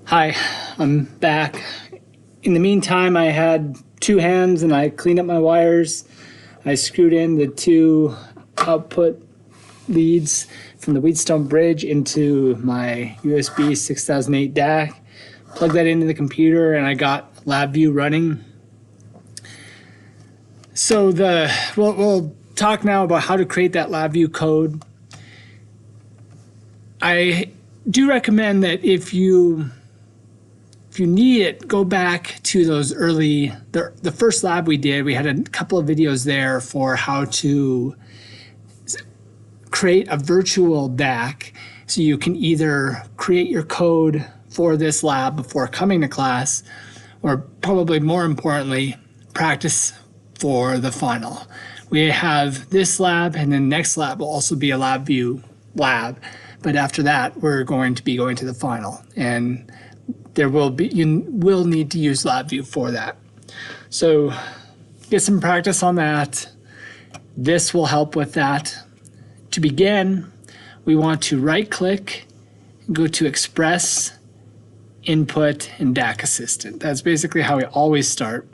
Hi, I'm back. In the meantime, I had two hands and I cleaned up my wires. I screwed in the two output leads from the Wheatstone bridge into my USB 6008 DAC, plugged that into the computer, and I got LabVIEW running. So we'll talk now about how to create that LabVIEW code. I do recommend that if you need it, go back to those early, the first lab we did. We had a couple of videos there for how to create a virtual DAC. So you can either create your code for this lab before coming to class, or probably more importantly, practice for the final. We have this lab, and then next lab will also be a LabVIEW lab. But after that, we're going to be going to the final. And you will need to use LabVIEW for that. So get some practice on that. This will help with that. To begin, we want to right-click, go to Express, Input, and DAC Assistant. That's basically how we always start.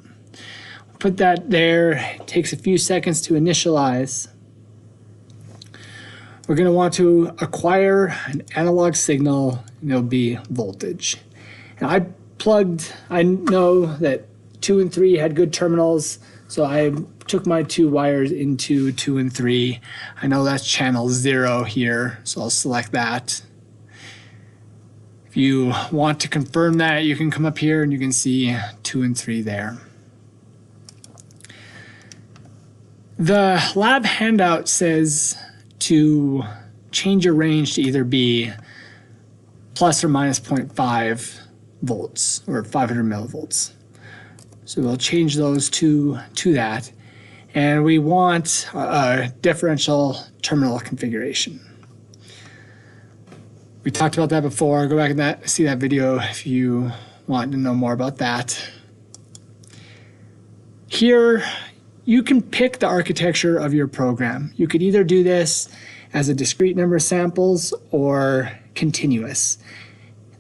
Put that there. It takes a few seconds to initialize. We're going to want to acquire an analog signal, and it'll be voltage. Now I know that 2 and 3 had good terminals, so I took my two wires into 2 and 3. I know that's channel 0 here, so I'll select that. If you want to confirm that, you can come up here and you can see 2 and 3 there. The lab handout says to change your range to either be plus or minus 0.5 volts or 500 millivolts. So we'll change those to that. And we want a differential terminal configuration. We talked about that before. Go back and see that video if you want to know more about that. Here, you can pick the architecture of your program. You could either do this as a discrete number of samples or continuous.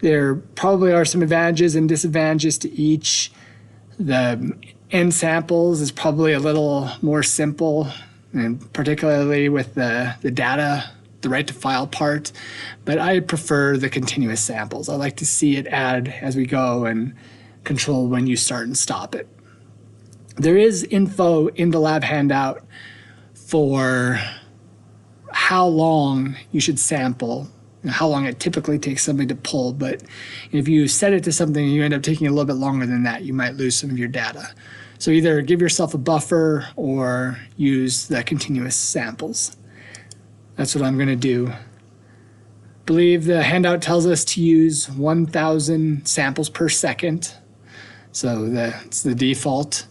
There probably are some advantages and disadvantages to each. The N samples is probably a little more simple, and particularly with the data, the write to file part, but I prefer the continuous samples. I like to see it add as we go and control when you start and stop it. There is info in the lab handout for how long you should sample, and how long it typically takes somebody to pull, but if you set it to something and you end up taking a little bit longer than that, you might lose some of your data. So either give yourself a buffer or use the continuous samples. That's what I'm going to do. I believe the handout tells us to use 1,000 samples per second. So that's the default.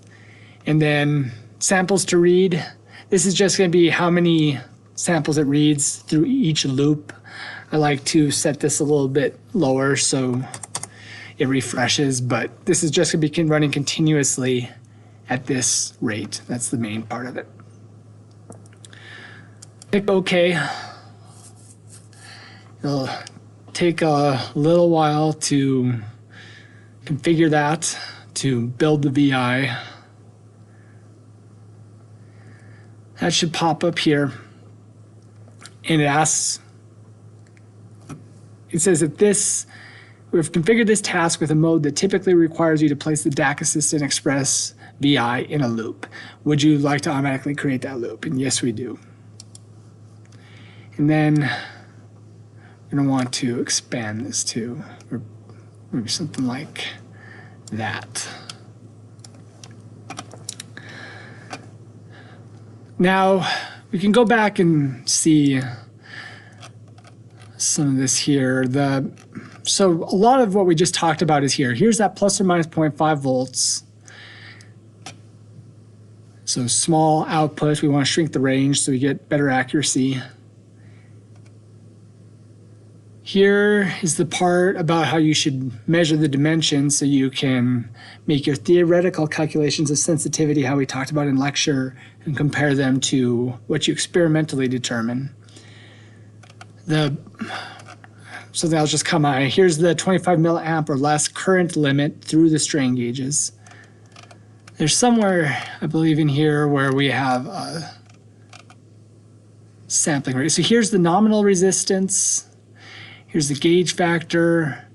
And then samples to read. This is just going to be how many samples it reads through each loop. I like to set this a little bit lower so it refreshes, but this is just going to be running continuously at this rate. That's the main part of it. Click OK. It'll take a little while to configure that, to build the VI. That should pop up here, and it says that we've configured this task with a mode that typically requires you to place the DAC Assistant Express VI in a loop. Would you like to automatically create that loop? And yes, we do. And then we're going to want to expand this to maybe something like that. Now, we can go back and see some of this here. So a lot of what we just talked about is here. Here's that plus or minus 0.5 volts. So small output, we want to shrink the range so we get better accuracy. Here is the part about how you should measure the dimensions so you can make your theoretical calculations of sensitivity, how we talked about in lecture, and compare them to what you experimentally determine. The so that'll just come out. Here's the 25 milliamp or less current limit through the strain gauges. There's somewhere, I believe in here, where we have a sampling rate. So here's the nominal resistance. Here's the gauge factor.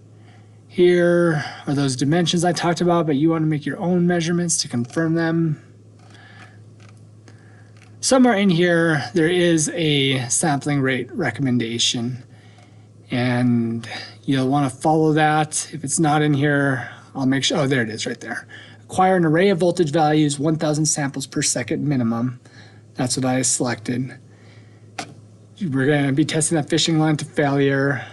Here are those dimensions I talked about, but you want to make your own measurements to confirm them. Somewhere in here, there is a sampling rate recommendation, and you'll want to follow that. If it's not in here, I'll make sure. Oh, there it is right there. Acquire an array of voltage values, 1,000 samples per second minimum. That's what I selected. We're going to be testing that fishing line to failure.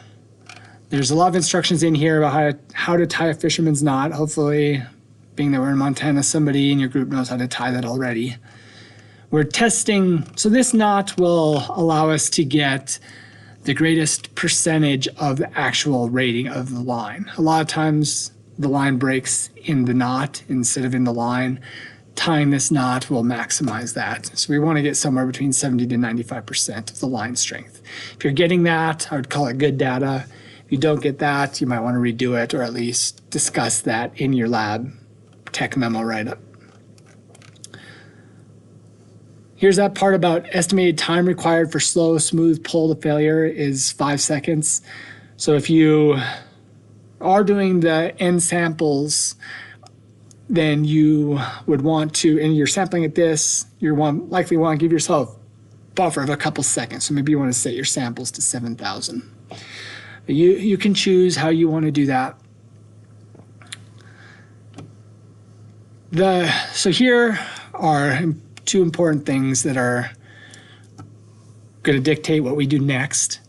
There's a lot of instructions in here about how to tie a fisherman's knot. Hopefully, being that we're in Montana, somebody in your group knows how to tie that already. We're testing, so this knot will allow us to get the greatest percentage of the actual rating of the line. A lot of times the line breaks in the knot instead of in the line. Tying this knot will maximize that. So we want to get somewhere between 70 to 95% of the line strength. If you're getting that, I would call it good data. If you don't get that, you might want to redo it or at least discuss that in your lab tech memo write-up. Here's that part about estimated time required for slow, smooth pull to failure is 5 seconds. So if you are doing the end samples, then you would want to, and you're sampling at this, likely want to give yourself a buffer of a couple seconds. So maybe you want to set your samples to 7,000. You can choose how you want to do that. So here are two important things that are going to dictate what we do next.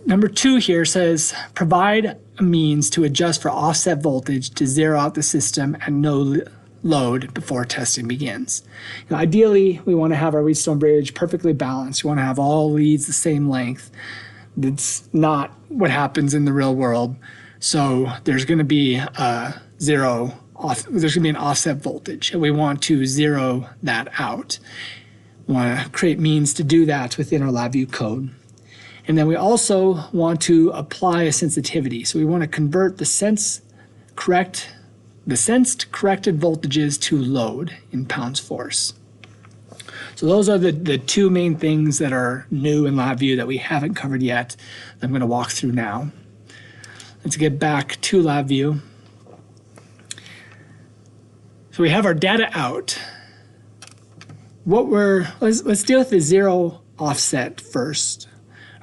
Number 2 here says, provide a means to adjust for offset voltage to zero out the system at no load before testing begins. Now, ideally, we want to have our Wheatstone bridge perfectly balanced. We want to have all leads the same length. That's not what happens in the real world. So there's going to be there's going to be an offset voltage, and we want to zero that out. We want to create means to do that within our LabVIEW code. And then we also want to apply a sensitivity. So we want to convert the sensed corrected voltages to load in pounds force. So those are the two main things that are new in LabVIEW that we haven't covered yet that I'm going to walk through now. Let's get back to LabVIEW. So we have our data out. Let's deal with the zero offset first,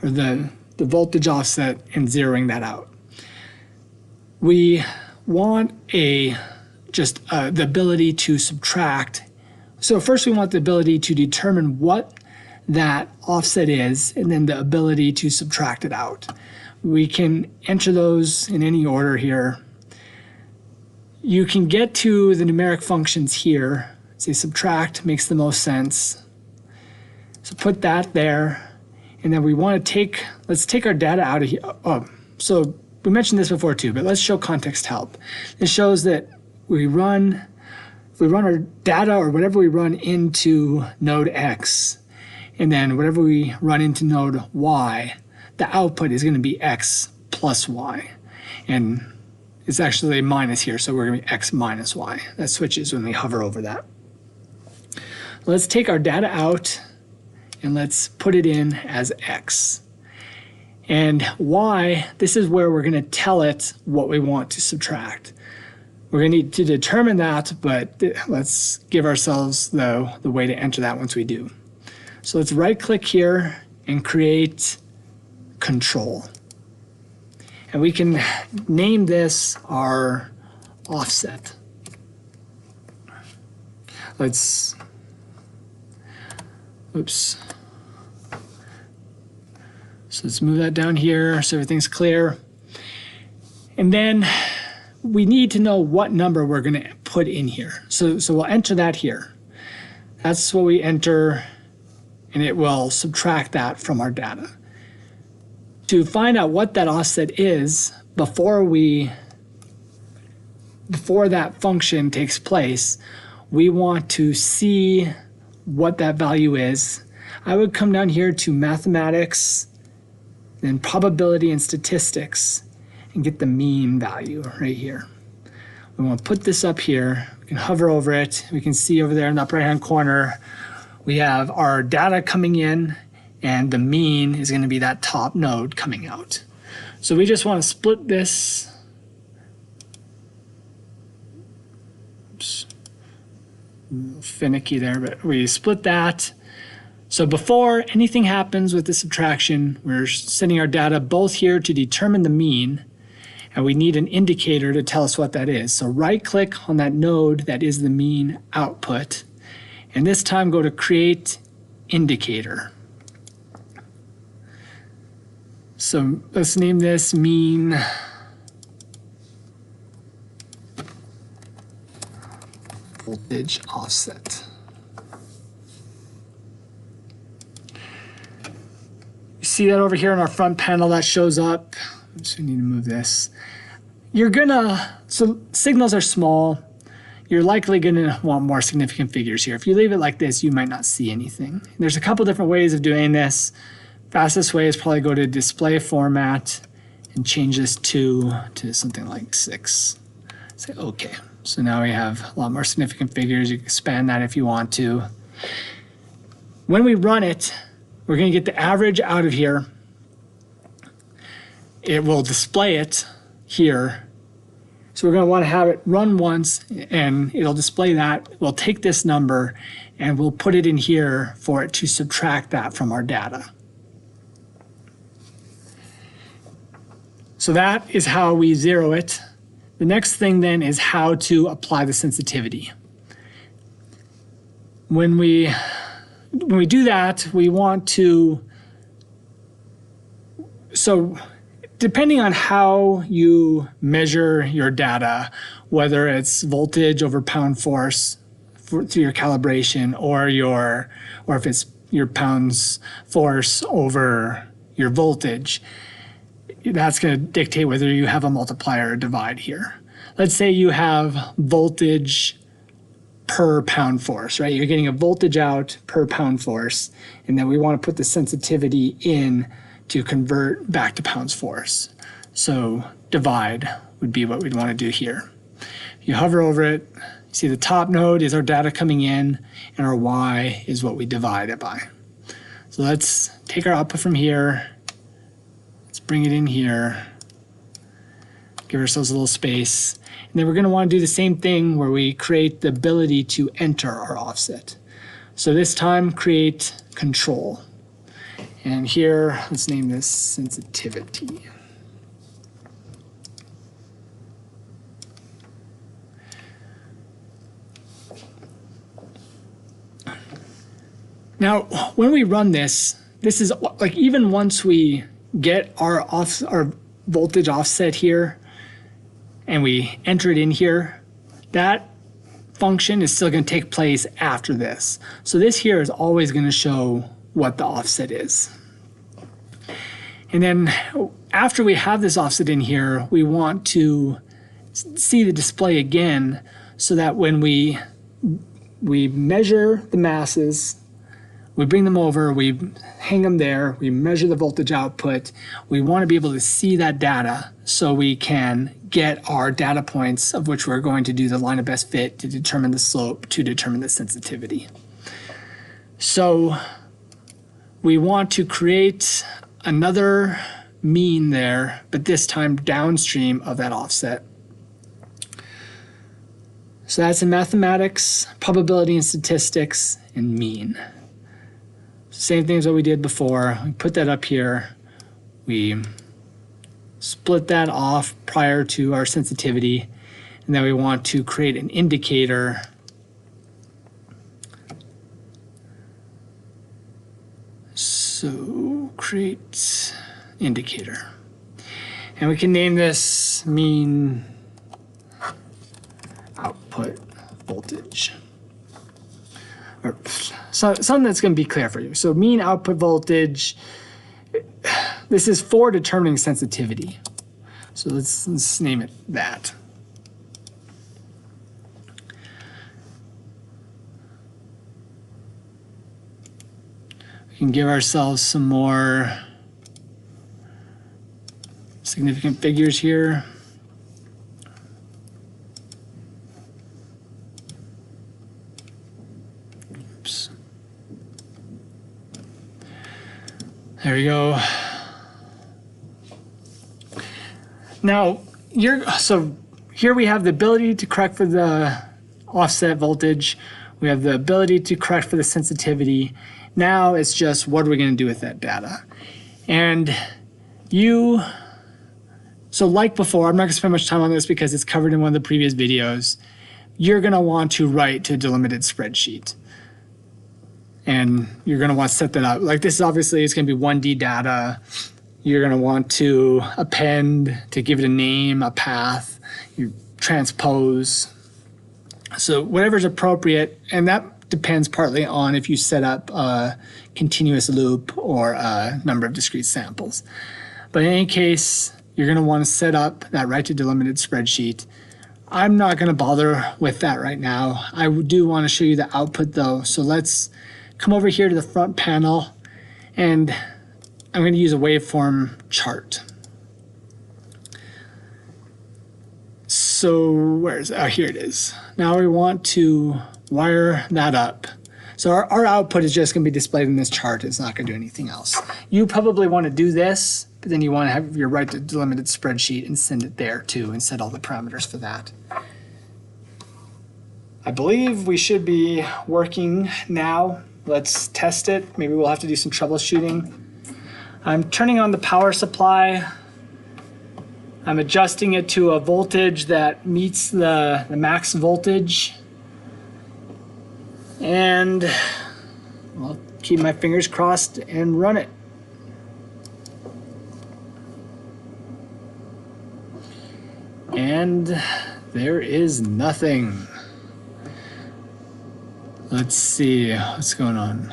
or the voltage offset and zeroing that out. We want the ability to subtract. So first we want the ability to determine what that offset is, and then the ability to subtract it out. We can enter those in any order here. You can get to the numeric functions here. Say subtract makes the most sense. So put that there. And then we want to let's take our data out of here. So we mentioned this before too, but let's show context help. This shows that if we run our data or whatever we run into node X, and then whatever we run into node Y, the output is going to be X plus Y. And it's actually minus here, so we're going to be X minus Y. That switches when we hover over that. Let's take our data out and let's put it in as X. And Y, this is where we're going to tell it what we want to subtract. We're going to need to determine that, but let's give ourselves the way to enter that once we do. So let's right-click here and create control. And we can name this our offset. So let's move that down here so everything's clear. And then we need to know what number we're going to put in here. So we'll enter that here. That's what we enter, and it will subtract that from our data. To find out what that offset is before that function takes place, we want to see what that value is. I would come down here to mathematics then probability and statistics, and get the mean value right here. We want to put this up here. We can hover over it. We can see over there in the upper right-hand corner, we have our data coming in, and the mean is going to be that top node coming out. So we just want to split this. Oops. A little finicky there, but we split that. So before anything happens with the subtraction, we're sending our data both here to determine the mean, and we need an indicator to tell us what that is. So right-click on that node that is the mean output, and this time go to Create Indicator. So let's name this mean voltage offset. You see that over here in our front panel that shows up. So we need to move this. So signals are small. You're likely gonna want more significant figures here. If you leave it like this, you might not see anything. There's a couple different ways of doing this. Fastest way is probably go to display format and change this to something like 6. Say okay. So now we have a lot more significant figures. You can expand that if you want to. When we run it, we're going to get the average out of here. It will display it here. So we're going to want to have it run once, and it'll display that. We'll take this number, and we'll put it in here for it to subtract that from our data. So that is how we zero it. The next thing then is how to apply the sensitivity. When we do that, we want to, so depending on how you measure your data, whether it's voltage over pound force through your calibration, or if it's your pounds force over your voltage, that's going to dictate whether you have a multiplier or divide here. Let's say you have voltage per pound force, right? You're getting a voltage out per pound force, and then we want to put the sensitivity in to convert back to pounds force. So divide would be what we'd want to do here. You hover over it, you see the top node is our data coming in, and our y is what we divide it by. So let's take our output from here. Let's bring it in here, give ourselves a little space, and then we're going to want to do the same thing where we create the ability to enter our offset. So this time, create control. And here, let's name this sensitivity. Now, when we run this is like even once we get our voltage offset here and we enter it in here, that function is still going to take place after this. So this here is always going to show what the offset is. And then after we have this offset in here, we want to see the display again so that when we measure the masses, we bring them over, we hang them there, we measure the voltage output. We want to be able to see that data so we can get our data points of which we're going to do the line of best fit to determine the slope, to determine the sensitivity. So we want to create another mean there, but this time downstream of that offset. So that's in mathematics, probability and statistics, and mean. Same thing as what we did before. We put that up here. We split that off prior to our sensitivity. And then we want to create an indicator. So create indicator. And we can name this mean output voltage. Or something that's going to be clear for you. So mean output voltage, this is for determining sensitivity. So let's name it that. We can give ourselves some more significant figures here. Oops. There we go. Now, so here we have the ability to correct for the offset voltage. We have the ability to correct for the sensitivity. Now it's just what are we going to do with that data? And so like before, I'm not going to spend much time on this because it's covered in one of the previous videos. You're going to want to write to a delimited spreadsheet. And you're going to want to set that up. Like this is obviously, it's going to be 1D data. You're going to want to append, to give it a name, a path, you transpose. So whatever's appropriate, and that depends partly on if you set up a continuous loop or a number of discrete samples. But in any case, you're going to want to set up that write to delimited spreadsheet. I'm not going to bother with that right now. I do want to show you the output though. So let's come over here to the front panel, and I'm going to use a waveform chart. So here it is. Now we want to wire that up. So our output is just going to be displayed in this chart. It's not going to do anything else. You probably want to do this, but then you want to have your write to delimited spreadsheet and send it there too and set all the parameters for that. I believe we should be working now. Let's test it. Maybe we'll have to do some troubleshooting. I'm turning on the power supply. I'm adjusting it to a voltage that meets the max voltage. And I'll keep my fingers crossed and run it. And there is nothing. Let's see what's going on.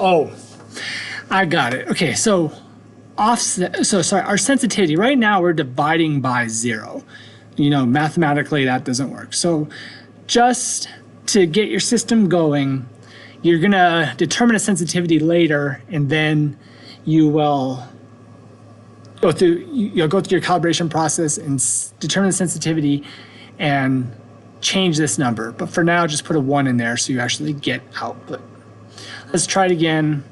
Oh, I got it. Okay, so offset. So sorry, our sensitivity right now we're dividing by 0. You know, mathematically that doesn't work. So just to get your system going, you're gonna determine a sensitivity later, and then you will go through. You'll go through your calibration process and determine the sensitivity and change this number. But for now, just put a 1 in there so you actually get output. Let's try it again.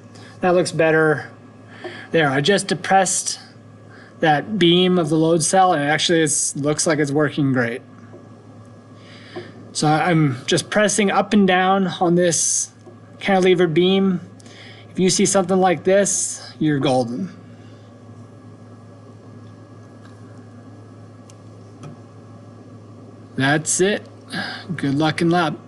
That looks better. There, I just depressed that beam of the load cell, and actually it looks like it's working great. So I'm just pressing up and down on this cantilever beam. If you see something like this, you're golden. That's it. Good luck in lab.